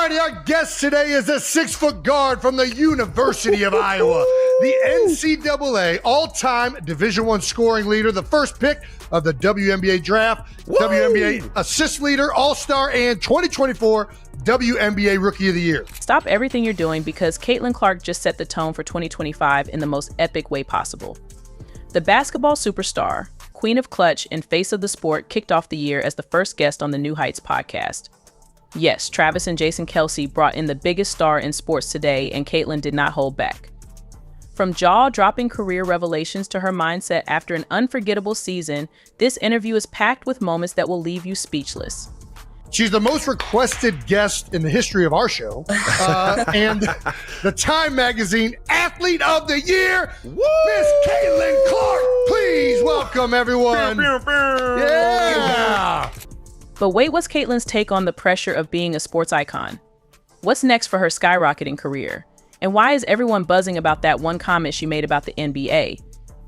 righty, our guest today is a 6-foot guard from the University of Iowa, the NCAA all-time Division I scoring leader, the first pick of the WNBA draft, WNBA assist leader, all-star, and 2024 WNBA Rookie of the Year. Stop everything you're doing because Caitlin Clark just set the tone for 2025 in the most epic way possible. The basketball superstar, queen of clutch, and face of the sport kicked off the year as the first guest on the New Heights podcast. Yes, Travis and Jason Kelce brought in the biggest star in sports today, and Caitlin did not hold back. From jaw-dropping career revelations to her mindset after an unforgettable season, this interview is packed with moments that will leave you speechless. She's the most requested guest in the history of our show, and the Time Magazine Athlete of the Year, Miss Caitlin Clark. Please welcome everyone. Yeah. But wait, what's Caitlin's take on the pressure of being a sports icon? What's next for her skyrocketing career? And why is everyone buzzing about that one comment she made about the NBA?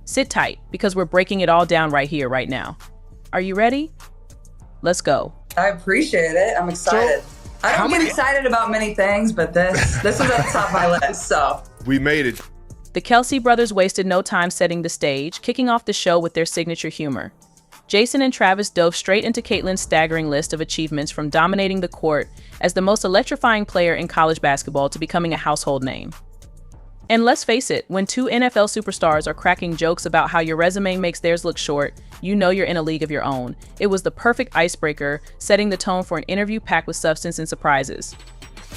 Sit tight, because we're breaking it all down right here, right now. Are you ready? Let's go. I appreciate it. I'm excited. I don't get excited about many things, but this is at the top of my list, so. We made it. The Kelce brothers wasted no time setting the stage, kicking off the show with their signature humor. Jason and Travis dove straight into Caitlin's staggering list of achievements, from dominating the court as the most electrifying player in college basketball to becoming a household name. And let's face it, when two NFL superstars are cracking jokes about how your resume makes theirs look short, you know you're in a league of your own. It was the perfect icebreaker, setting the tone for an interview packed with substance and surprises.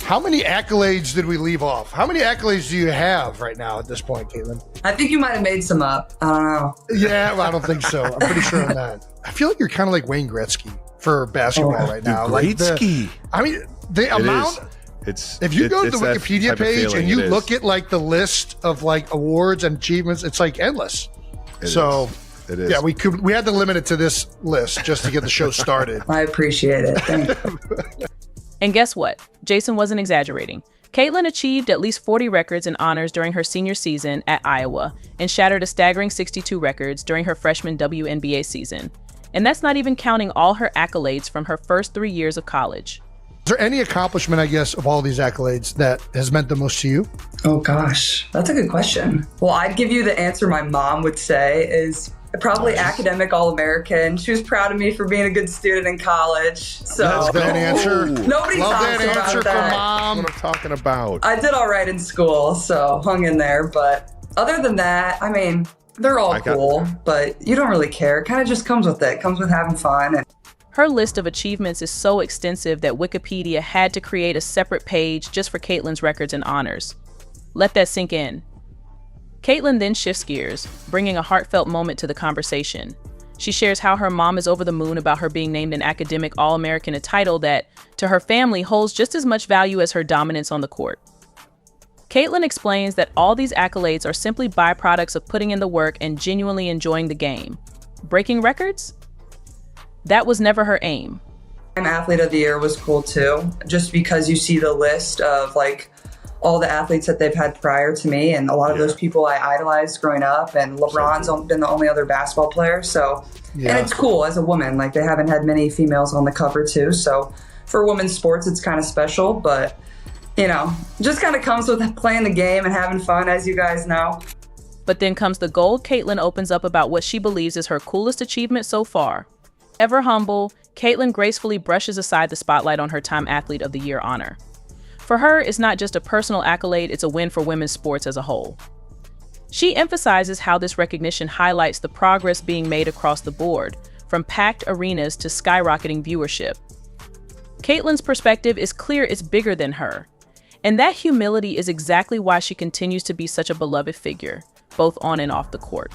How many accolades did we leave off? How many accolades do you have right now at this point, Caitlin? I think you might have made some up. I don't know. Yeah, well, I don't think so. I'm pretty sure on that. I feel like you're kind of like Wayne Gretzky for basketball right now. Gretzky. The amount. If you go to the Wikipedia page and you look at like the list of like awards and achievements, it's like endless. It is. Yeah, we had to limit it to this list just to get the show started. I appreciate it. Thank you. And guess what? Jason wasn't exaggerating. Caitlin achieved at least 40 records and honors during her senior season at Iowa and shattered a staggering 62 records during her freshman WNBA season. And that's not even counting all her accolades from her first 3 years of college. Is there any accomplishment, I guess, of all these accolades that has meant the most to you? Oh, gosh. That's a good question. Well, I'd give you the answer my mom would say is probably academic All-American. She was proud of me for being a good student in college. So that's that answer. Nobody Love talks that about answer that. from Mom. That's what I'm talking about. I did all right in school, so hung in there. But other than that, I mean, they're all cool, but you don't really care. It kind of just comes with it. It comes with having fun. And her list of achievements is so extensive that Wikipedia had to create a separate page just for Caitlin's records and honors. Let that sink in. Caitlin then shifts gears, bringing a heartfelt moment to the conversation. She shares how her mom is over the moon about her being named an academic All-American, a title that, to her family, holds just as much value as her dominance on the court. Caitlin explains that all these accolades are simply byproducts of putting in the work and genuinely enjoying the game. Breaking records? That was never her aim. Athlete of the Year was cool too, just because you see the list of like all the athletes that they've had prior to me, and a lot of those people I idolized growing up, and LeBron's been the only other basketball player. So, and it's cool as a woman, like they haven't had many females on the cover too. So for women's sports, it's kind of special, but you know, just kind of comes with playing the game and having fun, as you guys know. But then comes the gold. Caitlin opens up about what she believes is her coolest achievement so far. Ever humble, Caitlin gracefully brushes aside the spotlight on her Time Athlete of the Year honor. For her, it's not just a personal accolade, it's a win for women's sports as a whole. She emphasizes how this recognition highlights the progress being made across the board, from packed arenas to skyrocketing viewership. Caitlin's perspective is clear it's bigger than her, and that humility is exactly why she continues to be such a beloved figure, both on and off the court.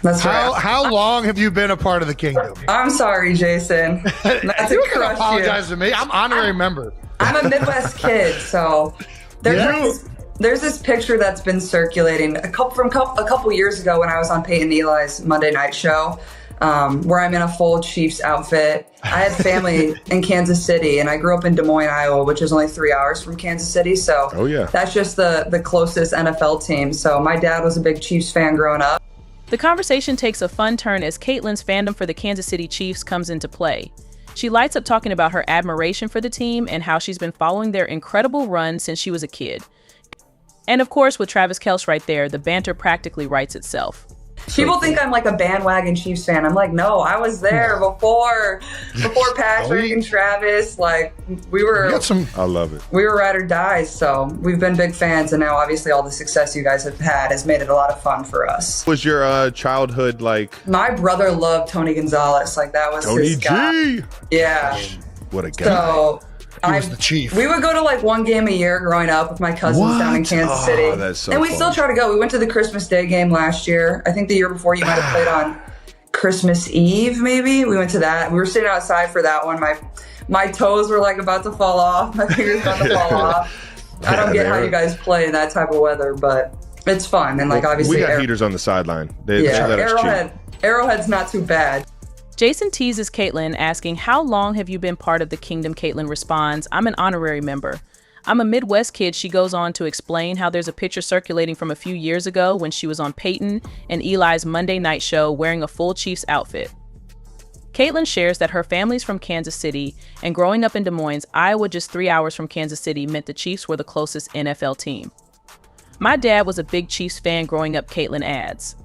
That's right. How long have you been a part of the kingdom? I'm sorry, Jason. Not to crush apologize to me. I'm honorary member. I'm a Midwest kid, so there's this picture that's been circulating a couple years ago when I was on Peyton Eli's Monday Night Show, where I'm in a full Chiefs outfit. I had family in Kansas City, and I grew up in Des Moines, Iowa, which is only 3 hours from Kansas City. So that's just the closest NFL team. So my dad was a big Chiefs fan growing up. The conversation takes a fun turn as Caitlin's fandom for the Kansas City Chiefs comes into play. She lights up talking about her admiration for the team and how she's been following their incredible run since she was a kid. And of course, with Travis Kelce right there, the banter practically writes itself. People think I'm like a bandwagon Chiefs fan. I'm like, no, I was there before Patrick and Travis. Like I love it. We were ride or die. So we've been big fans, and now obviously all the success you guys have had has made it a lot of fun for us. What was your childhood like? My brother loved Tony Gonzalez. Like that was Tony his guy. G. Yeah. What a guy. So He was the chief. We would go to like one game a year growing up with my cousins down in Kansas City. That's so and we fun. still try to go. We went to the Christmas Day game last year. I think the year before you might have played on Christmas Eve, maybe. We went to that. We were sitting outside for that one. My toes were like about to fall off. My fingers about to fall off. I don't get how you guys play in that type of weather, but it's fun. And like obviously we got heaters on the sideline. They let us cheat. Arrowhead's not too bad. Jason teases Caitlyn, asking, how long have you been part of the Kingdom? Caitlyn responds, I'm an honorary member. I'm a Midwest kid. She goes on to explain how there's a picture circulating from a few years ago when she was on Peyton and Eli's Monday night show wearing a full Chiefs outfit. Caitlyn shares that her family's from Kansas City, and growing up in Des Moines, Iowa, just 3 hours from Kansas City, meant the Chiefs were the closest NFL team. My dad was a big Chiefs fan growing up, Caitlyn adds.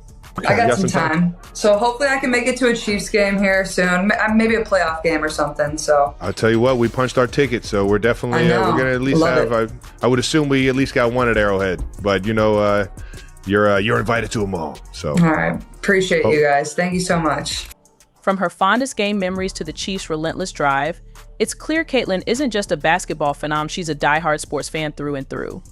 I got some time. So hopefully I can make it to a Chiefs game here soon. Maybe a playoff game or something. So I'll tell you what, we punched our ticket, so we're definitely we're gonna at least have. I would assume we at least got one at Arrowhead, but you know, you're invited to them all. So all right, appreciate you guys. Thank you so much. From her fondest game memories to the Chiefs' relentless drive, it's clear Caitlyn isn't just a basketball phenom. She's a diehard sports fan through and through.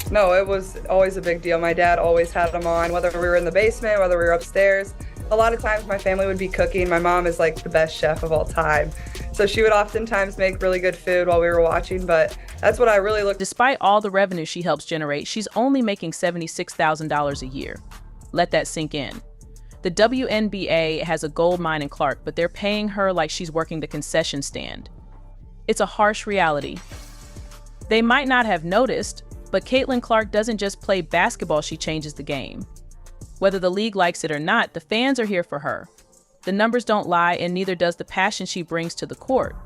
No, it was always a big deal. My dad always had them on, whether we were in the basement, whether we were upstairs. A lot of times my family would be cooking. My mom is like the best chef of all time. So she would oftentimes make really good food while we were watching, but that's what I really looked. Despite all the revenue she helps generate, she's only making $76,000 a year. Let that sink in. The WNBA has a gold mine in Clark, but they're paying her like she's working the concession stand. It's a harsh reality. They might not have noticed, but Caitlyn Clark doesn't just play basketball, she changes the game. Whether the league likes it or not, the fans are here for her. The numbers don't lie, and neither does the passion she brings to the court.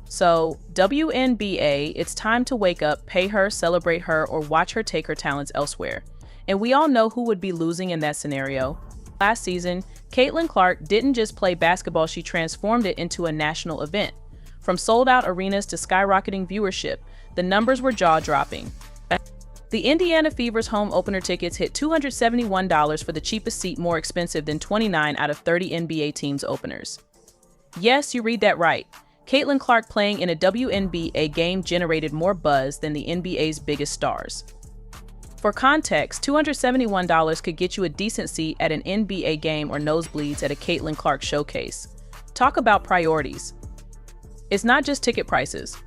So, WNBA, it's time to wake up, pay her, celebrate her, or watch her take her talents elsewhere. And we all know who would be losing in that scenario. Last season, Caitlyn Clark didn't just play basketball, she transformed it into a national event. From sold-out arenas to skyrocketing viewership, the numbers were jaw-dropping. The Indiana Fever's home opener tickets hit $271 for the cheapest seat, more expensive than 29 out of 30 NBA teams' openers. Yes, you read that right. Caitlyn Clark playing in a WNBA game generated more buzz than the NBA's biggest stars. For context, $271 could get you a decent seat at an NBA game or nosebleeds at a Caitlyn Clark showcase. Talk about priorities. It's not just ticket prices.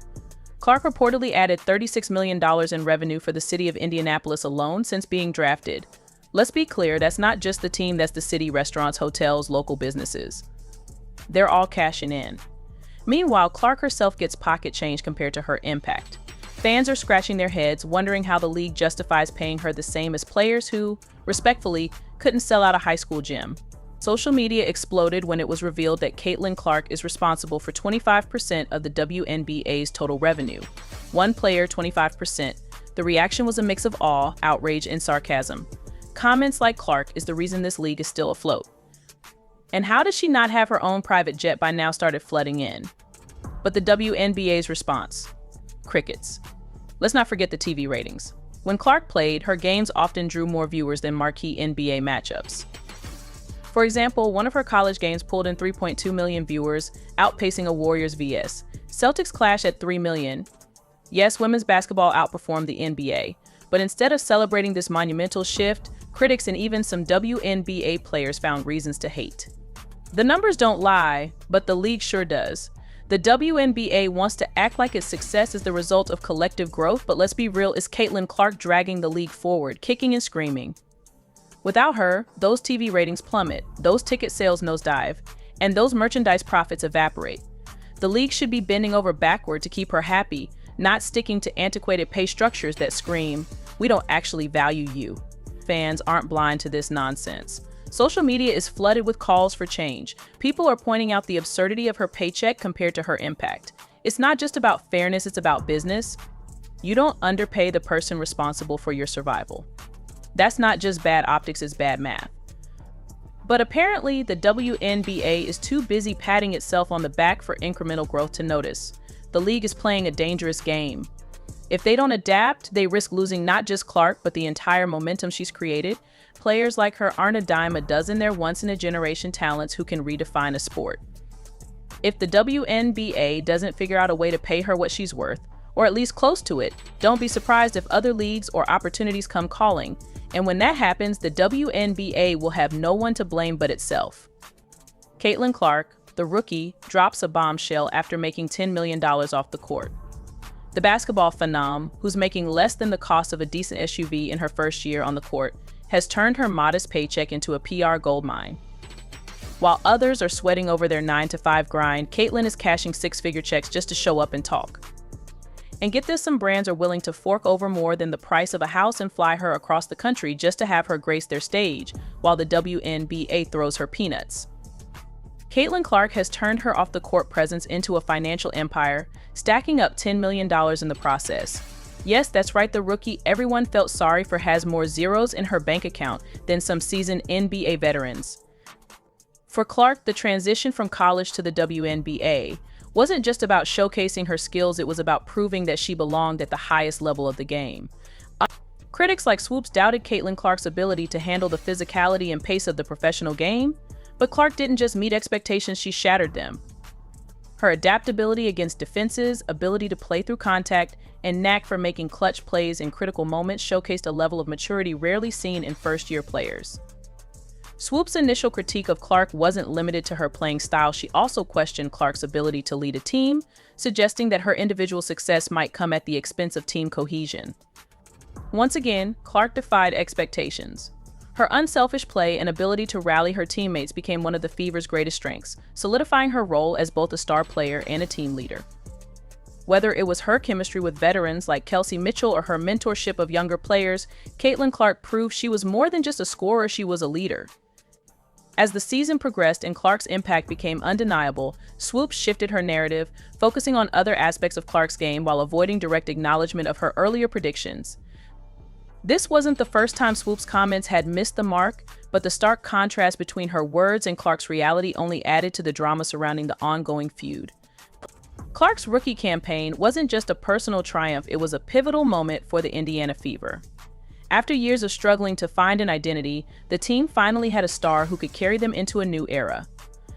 Clark reportedly added $36 million in revenue for the city of Indianapolis alone since being drafted. Let's be clear, that's not just the team, that's the city, restaurants, hotels, local businesses. They're all cashing in. Meanwhile, Clark herself gets pocket change compared to her impact. Fans are scratching their heads, wondering how the league justifies paying her the same as players who, respectfully, couldn't sell out a high school gym. Social media exploded when it was revealed that Caitlyn Clark is responsible for 25% of the WNBA's total revenue. One player, 25%. The reaction was a mix of awe, outrage, and sarcasm. Comments like Clark is the reason this league is still afloat. And how does she not have her own private jet by now started flooding in? But the WNBA's response? Crickets. Let's not forget the TV ratings. When Clark played, her games often drew more viewers than marquee NBA matchups. For example, one of her college games pulled in 3.2 million viewers, outpacing a Warriors vs. Celtics clash at 3 million. Yes, women's basketball outperformed the NBA, but instead of celebrating this monumental shift, critics and even some WNBA players found reasons to hate. The numbers don't lie, but the league sure does. The WNBA wants to act like its success is the result of collective growth, but let's be real, it's Caitlyn Clark dragging the league forward, kicking and screaming. Without her, those TV ratings plummet, those ticket sales nosedive, and those merchandise profits evaporate. The league should be bending over backward to keep her happy, not sticking to antiquated pay structures that scream, "We don't actually value you." Fans aren't blind to this nonsense. Social media is flooded with calls for change. People are pointing out the absurdity of her paycheck compared to her impact. It's not just about fairness, it's about business. You don't underpay the person responsible for your survival. That's not just bad optics, it's bad math. But apparently, the WNBA is too busy patting itself on the back for incremental growth to notice. The league is playing a dangerous game. If they don't adapt, they risk losing not just Clark, but the entire momentum she's created. Players like her aren't a dime a dozen, they're once-in-a-generation talents who can redefine a sport. If the WNBA doesn't figure out a way to pay her what she's worth, or at least close to it, don't be surprised if other leagues or opportunities come calling. And when that happens, the WNBA will have no one to blame but itself. Caitlin Clark, the rookie, drops a bombshell after making $10 million off the court. The basketball phenom, who's making less than the cost of a decent SUV in her first year on the court, has turned her modest paycheck into a PR goldmine. While others are sweating over their 9-to-5 grind, Caitlin is cashing six-figure checks just to show up and talk. And get this, some brands are willing to fork over more than the price of a house and fly her across the country just to have her grace their stage, while the WNBA throws her peanuts. Caitlin Clark has turned her off-the-court presence into a financial empire, stacking up $10 million in the process. Yes, that's right, the rookie everyone felt sorry for has more zeros in her bank account than some seasoned NBA veterans. For Clark, the transition from college to the WNBA wasn't just about showcasing her skills, it was about proving that she belonged at the highest level of the game. Critics like Swoops doubted Caitlin Clark's ability to handle the physicality and pace of the professional game, but Clark didn't just meet expectations, she shattered them. Her adaptability against defenses, ability to play through contact, and knack for making clutch plays in critical moments showcased a level of maturity rarely seen in first-year players. Swoop's initial critique of Clark wasn't limited to her playing style, she also questioned Clark's ability to lead a team, suggesting that her individual success might come at the expense of team cohesion. Once again, Clark defied expectations. Her unselfish play and ability to rally her teammates became one of the Fever's greatest strengths, solidifying her role as both a star player and a team leader. Whether it was her chemistry with veterans like Kelce Mitchell or her mentorship of younger players, Caitlin Clark proved she was more than just a scorer, she was a leader. As the season progressed and Clark's impact became undeniable, Swoop shifted her narrative, focusing on other aspects of Clark's game while avoiding direct acknowledgement of her earlier predictions. This wasn't the first time Swoop's comments had missed the mark, but the stark contrast between her words and Clark's reality only added to the drama surrounding the ongoing feud. Clark's rookie campaign wasn't just a personal triumph, it was a pivotal moment for the Indiana Fever. After years of struggling to find an identity, the team finally had a star who could carry them into a new era.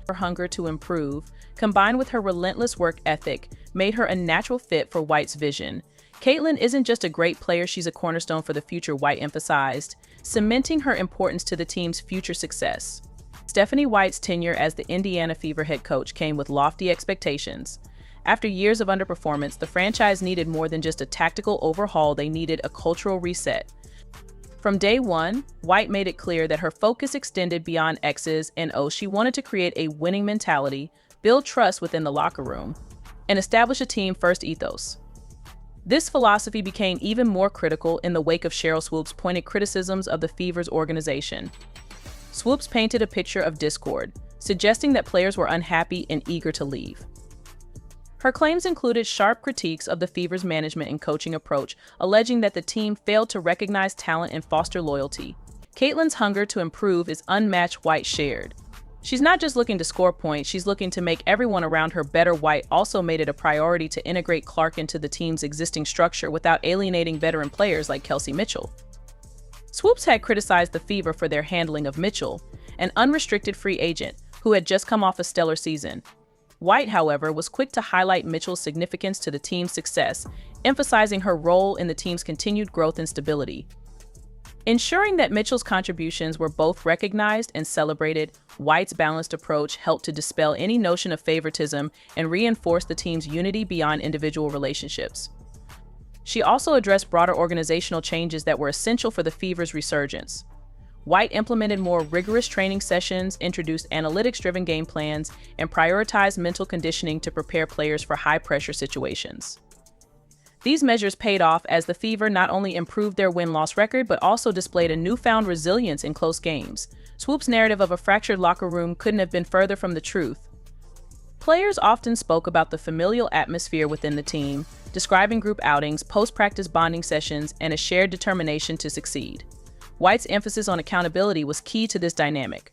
Her hunger to improve, combined with her relentless work ethic, made her a natural fit for White's vision. Caitlin isn't just a great player, she's a cornerstone for the future, White emphasized, cementing her importance to the team's future success. Stephanie White's tenure as the Indiana Fever head coach came with lofty expectations. After years of underperformance, the franchise needed more than just a tactical overhaul, they needed a cultural reset. From day one, White made it clear that her focus extended beyond X's and O's. She wanted to create a winning mentality, build trust within the locker room, and establish a team-first ethos. This philosophy became even more critical in the wake of Sheryl Swoop's pointed criticisms of the Fever's organization. Swoops painted a picture of discord, suggesting that players were unhappy and eager to leave. Her claims included sharp critiques of the Fever's management and coaching approach, alleging that the team failed to recognize talent and foster loyalty. Caitlin's hunger to improve is unmatched, White shared. She's not just looking to score points, she's looking to make everyone around her better. White also made it a priority to integrate Clark into the team's existing structure without alienating veteran players like Kelce Mitchell. Swoops had criticized the Fever for their handling of Mitchell, an unrestricted free agent who had just come off a stellar season. White, however, was quick to highlight Mitchell's significance to the team's success, emphasizing her role in the team's continued growth and stability. Ensuring that Mitchell's contributions were both recognized and celebrated, White's balanced approach helped to dispel any notion of favoritism and reinforce the team's unity beyond individual relationships. She also addressed broader organizational changes that were essential for the Fever's resurgence. White implemented more rigorous training sessions, introduced analytics-driven game plans, and prioritized mental conditioning to prepare players for high-pressure situations. These measures paid off as the Fever not only improved their win-loss record, but also displayed a newfound resilience in close games. Swoop's narrative of a fractured locker room couldn't have been further from the truth. Players often spoke about the familial atmosphere within the team, describing group outings, post-practice bonding sessions, and a shared determination to succeed. White's emphasis on accountability was key to this dynamic.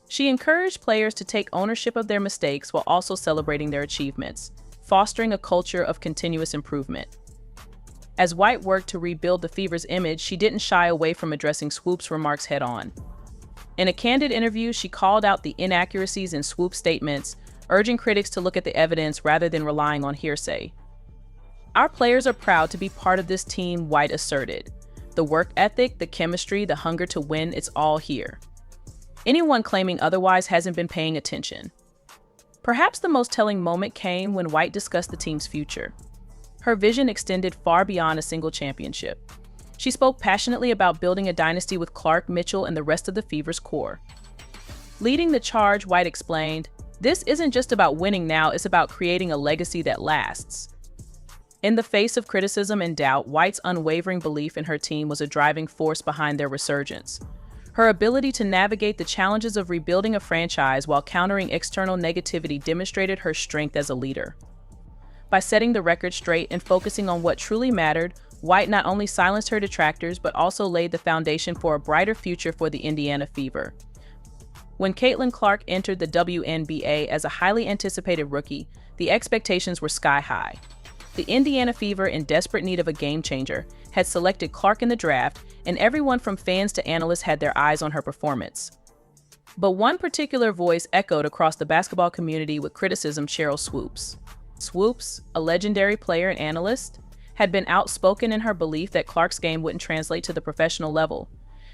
She encouraged players to take ownership of their mistakes while also celebrating their achievements, fostering a culture of continuous improvement. As White worked to rebuild the Fever's image, she didn't shy away from addressing Swoop's remarks head-on. In a candid interview, she called out the inaccuracies in Swoop's statements, urging critics to look at the evidence rather than relying on hearsay. "Our players are proud to be part of this team," White asserted. "The work ethic, the chemistry, the hunger to win, it's all here. Anyone claiming otherwise hasn't been paying attention." Perhaps the most telling moment came when White discussed the team's future. Her vision extended far beyond a single championship. She spoke passionately about building a dynasty with Clark, Mitchell, and the rest of the Fever's core. Leading the charge, White explained, "This isn't just about winning now, it's about creating a legacy that lasts." In the face of criticism and doubt, White's unwavering belief in her team was a driving force behind their resurgence. Her ability to navigate the challenges of rebuilding a franchise while countering external negativity demonstrated her strength as a leader. By setting the record straight and focusing on what truly mattered, White not only silenced her detractors but also laid the foundation for a brighter future for the Indiana Fever. When Caitlin Clark entered the WNBA as a highly anticipated rookie, the expectations were sky-high. The Indiana Fever, in desperate need of a game-changer, had selected Clark in the draft, and everyone from fans to analysts had their eyes on her performance. But one particular voice echoed across the basketball community with criticism: Sheryl Swoopes. Swoopes, a legendary player and analyst, had been outspoken in her belief that Clark's game wouldn't translate to the professional level.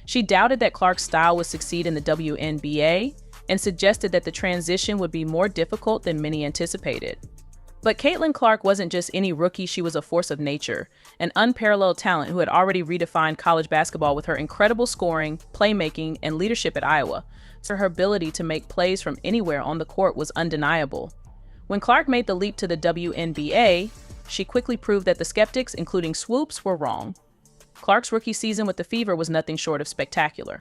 She doubted that Clark's style would succeed in the WNBA and suggested that the transition would be more difficult than many anticipated. But Caitlin Clark wasn't just any rookie, she was a force of nature, an unparalleled talent who had already redefined college basketball with her incredible scoring, playmaking, and leadership at Iowa. So her ability to make plays from anywhere on the court was undeniable. When Clark made the leap to the WNBA, she quickly proved that the skeptics, including Swoopes, were wrong. Clark's rookie season with the Fever was nothing short of spectacular.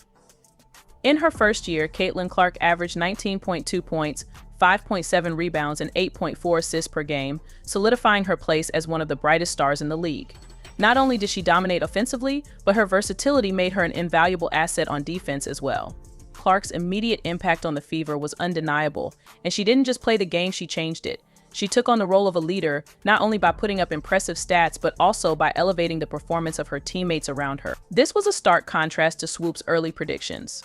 In her first year, Caitlin Clark averaged 19.2 points, 5.7 rebounds, and 8.4 assists per game, solidifying her place as one of the brightest stars in the league. Not only did she dominate offensively, but her versatility made her an invaluable asset on defense as well. Clark's immediate impact on the Fever was undeniable, and she didn't just play the game, she changed it. She took on the role of a leader, not only by putting up impressive stats, but also by elevating the performance of her teammates around her. This was a stark contrast to Swoop's early predictions.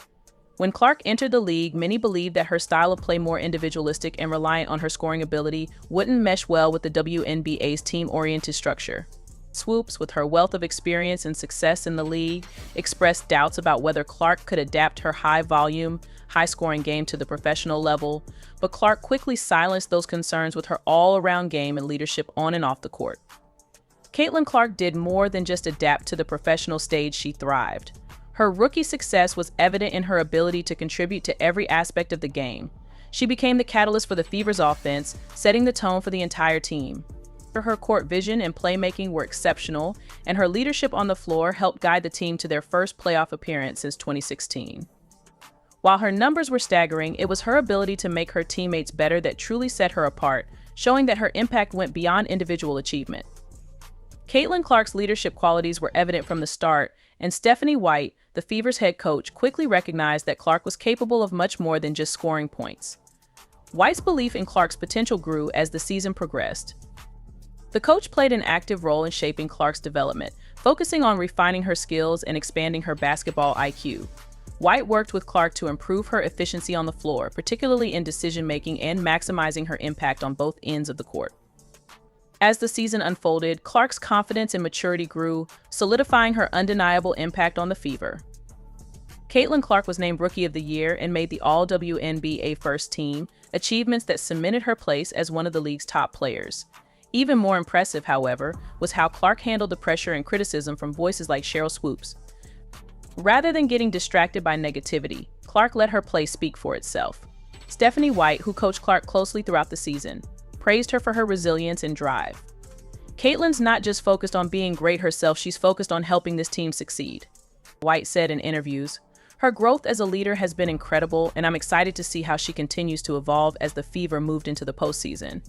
When Clark entered the league, many believed that her style of play, more individualistic and reliant on her scoring ability, wouldn't mesh well with the WNBA's team-oriented structure. Swoopes, with her wealth of experience and success in the league, expressed doubts about whether Clark could adapt her high-volume, high-scoring game to the professional level, but Clark quickly silenced those concerns with her all-around game and leadership on and off the court. Caitlin Clark did more than just adapt to the professional stage, she thrived. Her rookie success was evident in her ability to contribute to every aspect of the game. She became the catalyst for the Fever's offense, setting the tone for the entire team. Her court vision and playmaking were exceptional, and her leadership on the floor helped guide the team to their first playoff appearance since 2016. While her numbers were staggering, it was her ability to make her teammates better that truly set her apart, showing that her impact went beyond individual achievement. Caitlin Clark's leadership qualities were evident from the start, and Stephanie White, the Fever's head coach, quickly recognized that Clark was capable of much more than just scoring points. White's belief in Clark's potential grew as the season progressed. The coach played an active role in shaping Clark's development, focusing on refining her skills and expanding her basketball IQ. White worked with Clark to improve her efficiency on the floor, particularly in decision-making and maximizing her impact on both ends of the court. As the season unfolded, Clark's confidence and maturity grew, solidifying her undeniable impact on the Fever. Caitlin Clark was named Rookie of the Year and made the All-WNBA First Team, achievements that cemented her place as one of the league's top players. Even more impressive, however, was how Clark handled the pressure and criticism from voices like Sheryl Swoopes. Rather than getting distracted by negativity, Clark let her play speak for itself. Stephanie White, who coached Clark closely throughout the season, praised her for her resilience and drive. Caitlin's not just focused on being great herself, she's focused on helping this team succeed. White said in interviews, Her growth as a leader has been incredible, and I'm excited to see how she continues to evolve as the Fever moved into the postseason.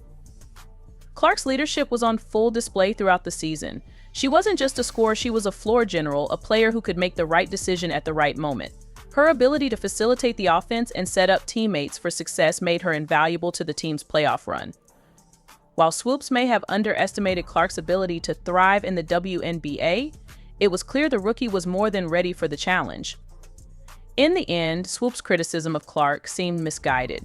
Clark's leadership was on full display throughout the season. She wasn't just a scorer, she was a floor general, a player who could make the right decision at the right moment. Her ability to facilitate the offense and set up teammates for success made her invaluable to the team's playoff run. While Swoops may have underestimated Clark's ability to thrive in the WNBA, it was clear the rookie was more than ready for the challenge. In the end, Swoops' criticism of Clark seemed misguided.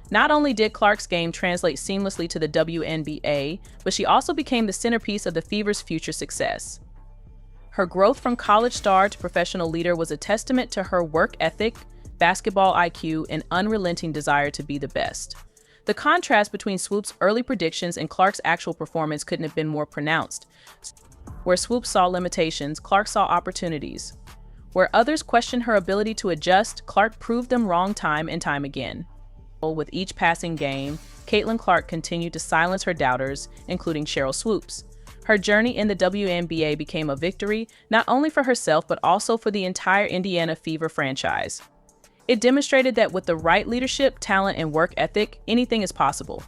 Not only did Clark's game translate seamlessly to the WNBA, but she also became the centerpiece of the Fever's future success. Her growth from college star to professional leader was a testament to her work ethic, basketball IQ, and unrelenting desire to be the best. The contrast between Swoops' early predictions and Clark's actual performance couldn't have been more pronounced. Where Swoops saw limitations, Clark saw opportunities. Where others questioned her ability to adjust, Clark proved them wrong time and time again. With each passing game, Caitlin Clark continued to silence her doubters, including Sheryl Swoops. Her journey in the WNBA became a victory, not only for herself but also for the entire Indiana Fever franchise. It demonstrated that with the right leadership, talent, and work ethic, anything is possible.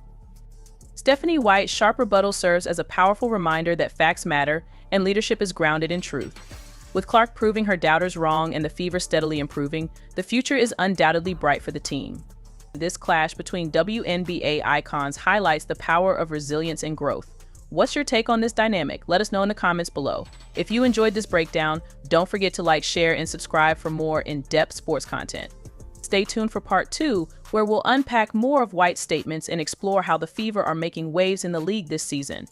Stephanie White's sharp rebuttal serves as a powerful reminder that facts matter and leadership is grounded in truth. With Clark proving her doubters wrong and the Fever steadily improving, the future is undoubtedly bright for the team. This clash between WNBA icons highlights the power of resilience and growth. What's your take on this dynamic? Let us know in the comments below. If you enjoyed this breakdown, don't forget to like, share, and subscribe for more in-depth sports content. Stay tuned for part 2, where we'll unpack more of White's statements and explore how the Fever are making waves in the league this season.